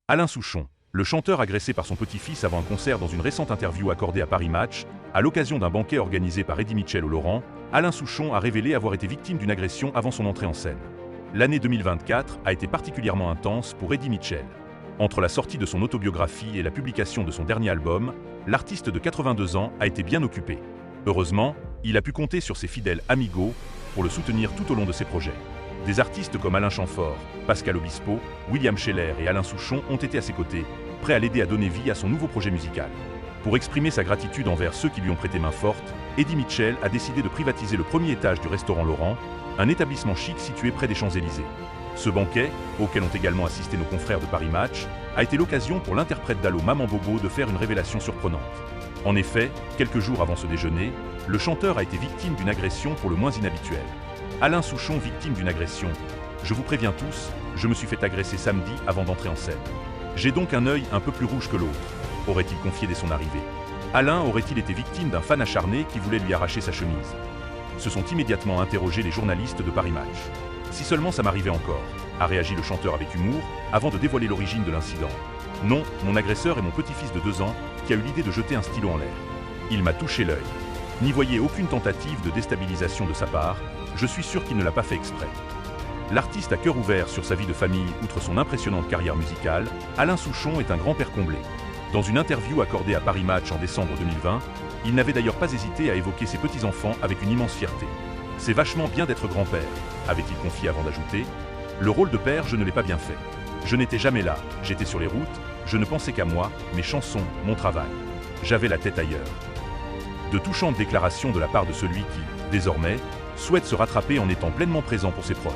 Alain Souchon, le chanteur agressé par son petit-fils avant un concert dans une récente interview accordée à Paris Match, à l'occasion d'un banquet organisé par Eddie Mitchell au Laurent, Alain Souchon a révélé avoir été victime d'une agression avant son entrée en scène. L'année 2024 a été particulièrement intense pour Eddie Mitchell. Entre la sortie de son autobiographie et la publication de son dernier album, l'artiste de 82 ans a été bien occupé. Heureusement, il a pu compter sur ses fidèles amigos pour le soutenir tout au long de ses projets. Des artistes comme Alain Chamfort, Pascal Obispo, William Scheller et Alain Souchon ont été à ses côtés, prêts à l'aider à donner vie à son nouveau projet musical. Pour exprimer sa gratitude envers ceux qui lui ont prêté main forte, Eddie Mitchell a décidé de privatiser le premier étage du restaurant Laurent, un établissement chic situé près des Champs-Élysées. Ce banquet, auquel ont également assisté nos confrères de Paris Match, a été l'occasion pour l'interprète d'Allo Maman Bobo de faire une révélation surprenante. En effet, quelques jours avant ce déjeuner, le chanteur a été victime d'une agression pour le moins inhabituelle. Alain Souchon, victime d'une agression. Je vous préviens tous, je me suis fait agresser samedi avant d'entrer en scène. J'ai donc un œil un peu plus rouge que l'autre, aurait-il confié dès son arrivée. Alain aurait-il été victime d'un fan acharné qui voulait lui arracher sa chemise? Se sont immédiatement interrogés les journalistes de Paris Match. Si seulement ça m'arrivait encore, a réagi le chanteur avec humour, avant de dévoiler l'origine de l'incident. Non, mon agresseur est mon petit-fils de 2 ans, qui a eu l'idée de jeter un stylo en l'air. Il m'a touché l'œil. N'y voyez aucune tentative de déstabilisation de sa part, je suis sûr qu'il ne l'a pas fait exprès. L'artiste à cœur ouvert sur sa vie de famille, outre son impressionnante carrière musicale, Alain Souchon est un grand-père comblé. Dans une interview accordée à Paris Match en décembre 2020, il n'avait d'ailleurs pas hésité à évoquer ses petits-enfants avec une immense fierté. « C'est vachement bien d'être grand-père », avait-il confié avant d'ajouter. « Le rôle de père, je ne l'ai pas bien fait. Je n'étais jamais là, j'étais sur les routes, je ne pensais qu'à moi, mes chansons, mon travail. J'avais la tête ailleurs. » De touchantes déclarations de la part de celui qui, désormais, souhaite se rattraper en étant pleinement présent pour ses proches.